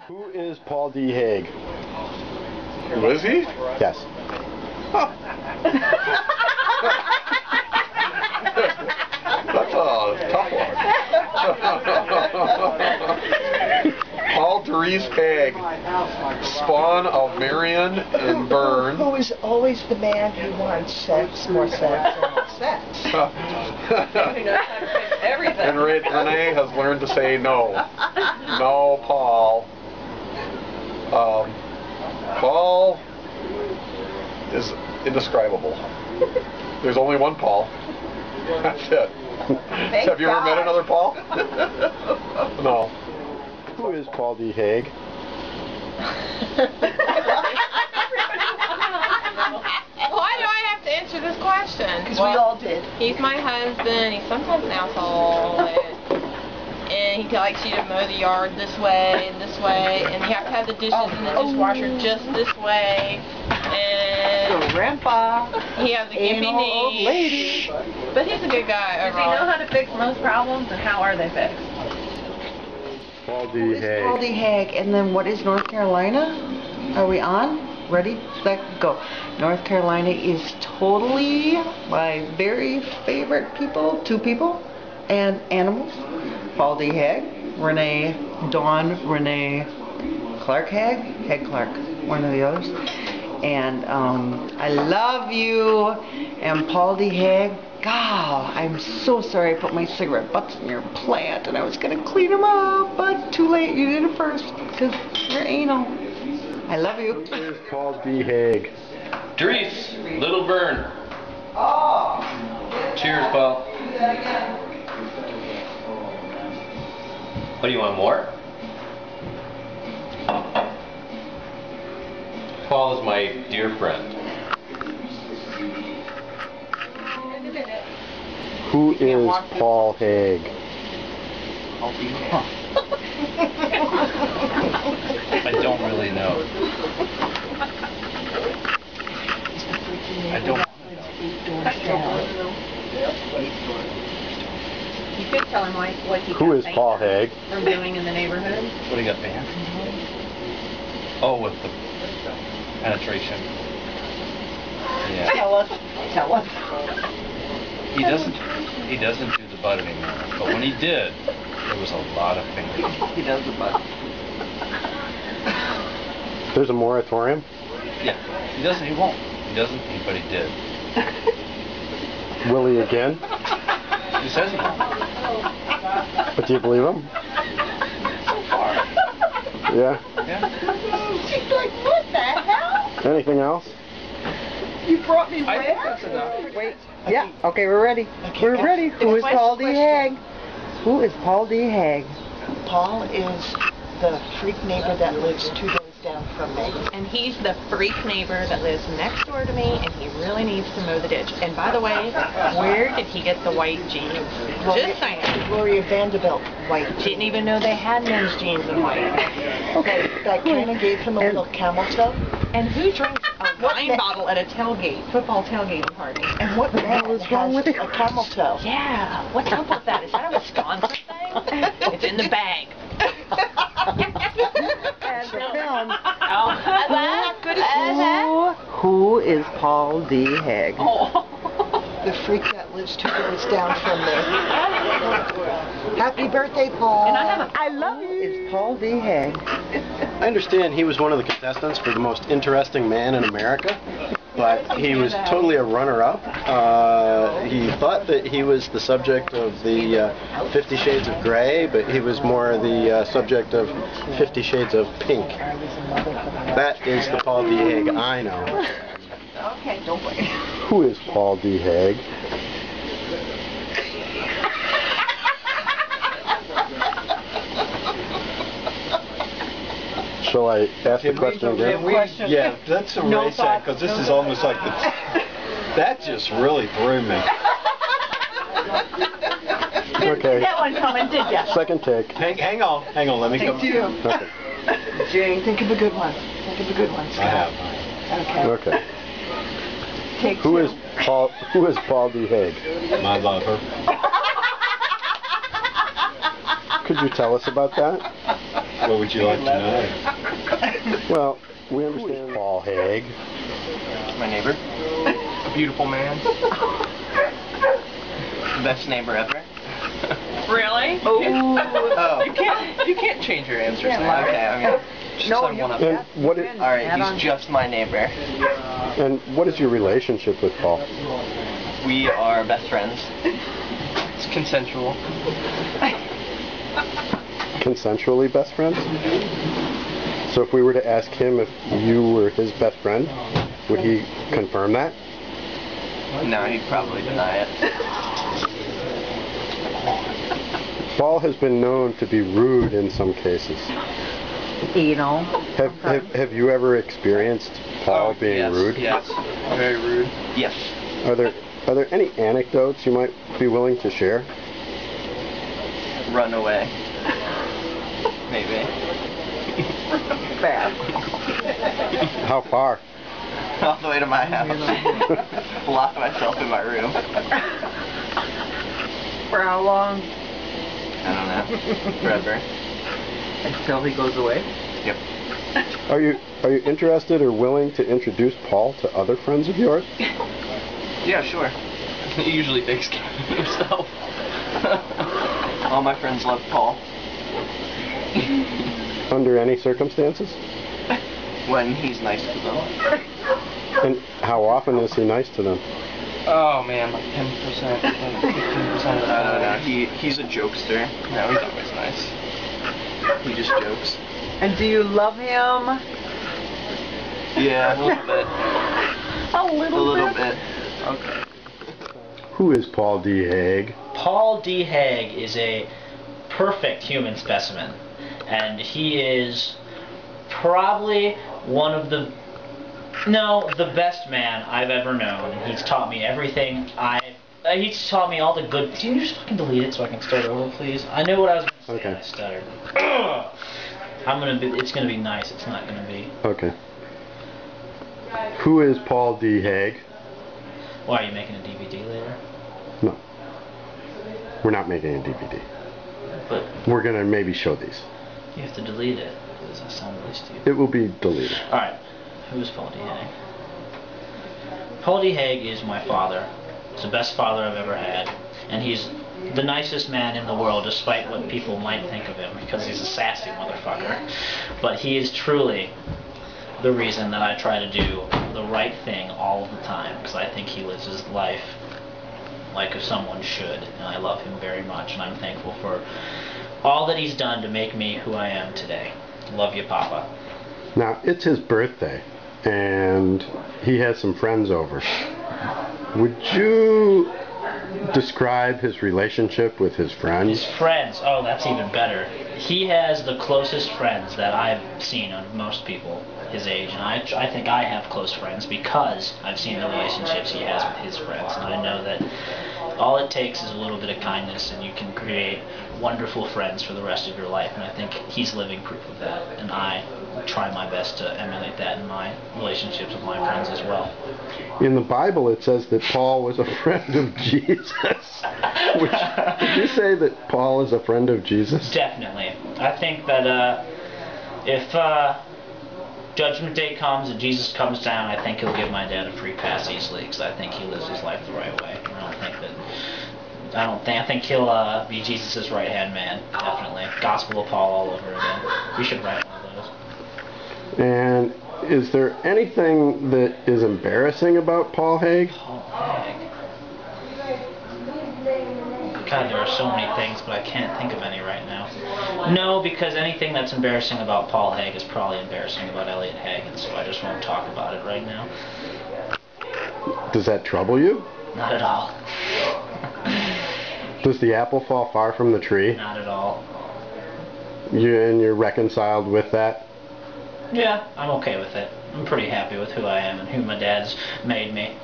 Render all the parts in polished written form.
Who is Paul D. Haig? Who is he? Yes. That's a tough one. Paul Dries Haig, spawn of Marion and Byrne. Who is always the man who wants sex, more sex, and more sex. Everything. And Renee has learned to say no. No, Paul. Paul is indescribable. There's only one Paul. That's it. Have you ever met another Paul? No. Who is Paul D. Haig? Why do I have to answer this question? Because we all did. He's my husband. He's sometimes an asshole. And he likes you to mow the yard this way, and you have to have the dishes in the dishwasher just this way. And Grandpa. he has a gimpy knee. Lady. But he's a good guy Does he overall. know how to fix most problems, and how are they fixed? Paul Who D. is Paul D. Haig. Haig? And then what is North Carolina? Are we on? Ready, set, go. North Carolina is totally my very favorite people, two people, and animals. Paul D. Haig, Dawn Renee Clark Haig Clark, one of the others. And I love you. And Paul D. Haig, God, I'm so sorry I put my cigarette butts in your plant and I was going to clean them up, but too late, you did it first, because you're anal. I love you. Who is Paul D. Haig? Dries, Little Byrne. Oh. Cheers, Paul. Do that again. What do you want, more? Paul is my dear friend. Who is Paul Haig? I don't really know. I don't. You could tell him what he Who got is banned Paul Haig? from doing in the neighborhood. What do you got, banned? Oh, with the penetration. Yeah. Tell us. He doesn't do the butt anymore. But when he did, there was a lot of fingers. He does the butt. There's a moratorium? Yeah. He won't. He doesn't, but he did. Will he again? He says he won't. But do you believe him? So far. Yeah. Yeah. She's like, what the hell? Anything else? You brought me I think where? that's enough. Wait. Yeah. Okay, we're ready. We're ready. Who is Paul D. Haig? Who is Paul D. Haig? Paul is the freak neighbor that lives 2 doors down from me. And he's the freak neighbor that lives next door to me, and he really needs to mow the ditch. And by the way, where did he get the white jeans? Just saying. Gloria Vanderbilt, white. Didn't even know they had men's jeans in white. Okay, that kind of gave him a little camel toe. And who drinks a wine bottle at a tailgate, football tailgating party? And what the hell is wrong with a camel toe? Yeah, what's up with that? Is that a Wisconsin thing? It's in the bag. And the film. Who Who is Paul D. Haig? The freak that lives 2 doors down from me. Happy birthday, Paul. And I have I love you. Is Paul D. Haig. I understand he was one of the contestants for the most interesting man in America, but he was totally a runner-up. He thought that he was the subject of the 50 Shades of Grey, but he was more the subject of 50 Shades of Pink. That is the Paul D. Haig I know. Okay, don't wait. Who is Paul D. Haig? Shall I ask the question again? Yeah, let's erase that, because this is almost like the... That just really threw me. Okay. That one coming, did ya? Second take. Hang on, let me Take go. 2. Okay. Jane, think of a good one. Think of a good one, I Scott. have Okay. Okay. Take Who 2. is Paul D. Haig? my lover. Could you tell us about that? What would you like to know? Well, we understand Paul Haig. My neighbor. A beautiful man. The best neighbor ever. Really? Oh. You can't change your answers now. Okay, I mean, just No, one up. And what is, Alright, he's just my neighbor. and what is your relationship with Paul? We are best friends. It's consensual. Consensually best friends? So if we were to ask him if you were his best friend, would he confirm that? No, he'd probably deny it. Paul has been known to be rude in some cases. You know. Have you ever experienced Paul being yes, rude? Yes. Very rude. Yes. Are there any anecdotes you might be willing to share? Run away. Maybe. Bad. How far? All the way to my house. Lock myself in my room. For how long? I don't know. Forever. Until he goes away. Yep. Are you interested or willing to introduce Paul to other friends of yours? Yeah, sure. He usually takes care of himself. All my friends love Paul. Under any circumstances? When he's nice to them. And how often is he nice to them? Oh man, like 10%, 15% of the time. No, he's a jokester. No, he's always nice. He just jokes. And do you love him? Yeah, a little bit. A little bit. Okay. Who is Paul D. Haig? Paul D. Haig is a perfect human specimen, and he is probably one of the best man I've ever known. He's taught me everything. He's taught me all the good. Can you just fucking delete it so I can start over, please? I knew what I was going to say. Okay. And I stuttered. It's gonna be nice. It's not gonna be. Okay. Who is Paul D. Haig? Why, are you making a DVD later? No. We're not making a DVD. But We're gonna maybe show these. you have to delete it because I sound really stupid. It will be deleted. All right. Who is Paul D. Haig? Paul D. Haig is my father. He's the best father I've ever had, and he's the nicest man in the world, despite what people might think of him, because he's a sassy motherfucker. But he is truly the reason that I try to do the right thing all of the time, because I think he lives his life like someone should, and I love him very much, and I'm thankful for all that he's done to make me who I am today. Love you, Papa. Now, it's his birthday, and he has some friends over. Would you describe his relationship with his friends? His friends, oh, that's even better. He has the closest friends that I've seen of most people his age, and I think I have close friends because I've seen the relationships he has with his friends, and I know that all it takes is a little bit of kindness, and you can create wonderful friends for the rest of your life, and I think he's living proof of that, and I try my best to emulate that in my relationships with my friends as well. In the Bible, it says that Paul was a friend of Jesus. Would you say that Paul is a friend of Jesus? Definitely. I think that if Judgment Day comes and Jesus comes down, I think he'll give my dad a free pass easily, because I think he lives his life the right way. I think he'll be Jesus' right-hand man, definitely. Gospel of Paul all over again. We should write one of those. And is there anything that is embarrassing about Paul Haig? Paul Haig. God, there are so many things, but I can't think of any right now. No, because anything that's embarrassing about Paul Haig is probably embarrassing about Elliot Haig, and so I just won't talk about it right now. Does that trouble you? Not at all. Does the apple fall far from the tree? Not at all. You're reconciled with that? Yeah, I'm okay with it. I'm pretty happy with who I am and who my dad's made me.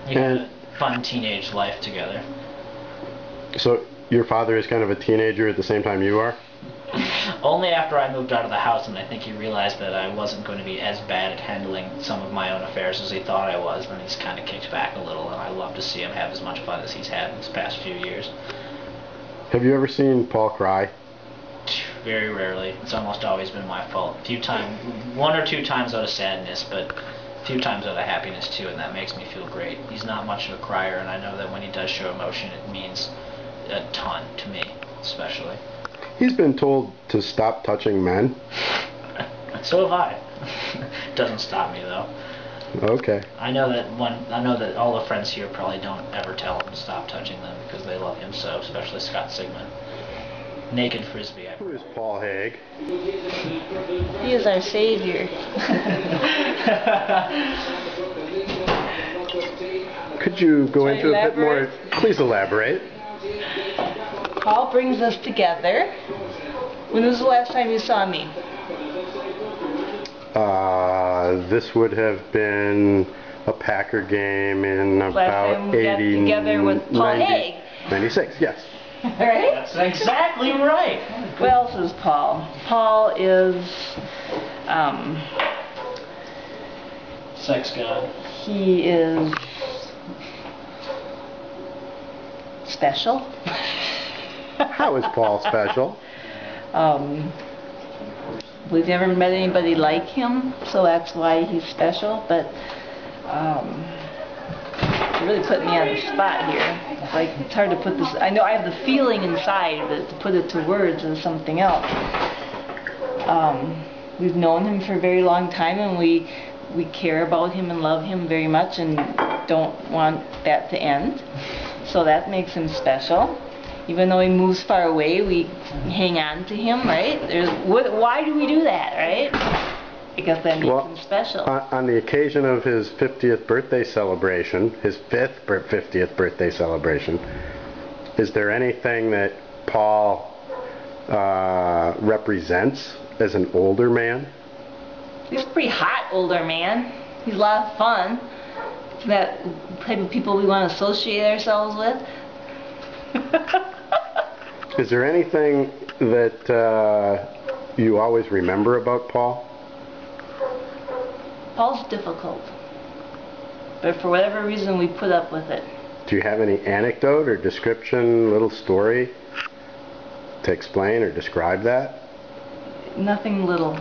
We had a fun teenage life together. So your father is kind of a teenager at the same time you are? Only after I moved out of the house, and I think he realized that I wasn't going to be as bad at handling some of my own affairs as he thought I was, then he's kind of kicked back a little, and I love to see him have as much fun as he's had in this past few years. Have you ever seen Paul cry? Very rarely. It's almost always been my fault. One or two times out of sadness, but a few times out of happiness too, and that makes me feel great. He's not much of a crier, and I know that when he does show emotion, it means a ton to me, especially. He's been told to stop touching men. So have I. Doesn't stop me though. Okay. I know that all the friends here probably don't ever tell him to stop touching them because they love him so, especially Scott Sigmund. Naked Frisbee. Who is Paul Haig? He is our savior. Could you go Shall I into a bit more? elaborate? Please elaborate. Paul brings us together. When was the last time you saw me? This would have been a Packer game in Last about time we got 80, together with Paul 90 Haig. 96, yes. Right? That's exactly right. Who else is Paul? Paul is, Sex god. he is special. How is Paul special? We've never met anybody like him, so that's why he's special, but you really put me on the spot here. It's like, it's hard to put this, I know I have the feeling inside, but to put it to words is something else. We've known him for a very long time, and we care about him and love him very much and don't want that to end. So that makes him special. Even though he moves far away, we hang on to him, right? Why do we do that, right? Because that makes him special. On the occasion of his 50th birthday celebration, his 50th birthday celebration, is there anything that Paul represents as an older man? He's a pretty hot older man. He's a lot of fun. He's that type of people we want to associate ourselves with. Is there anything that you always remember about Paul? Paul's difficult, but for whatever reason we put up with it. Do you have any anecdote or description, little story to explain or describe that? Nothing little.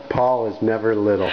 Paul is never little.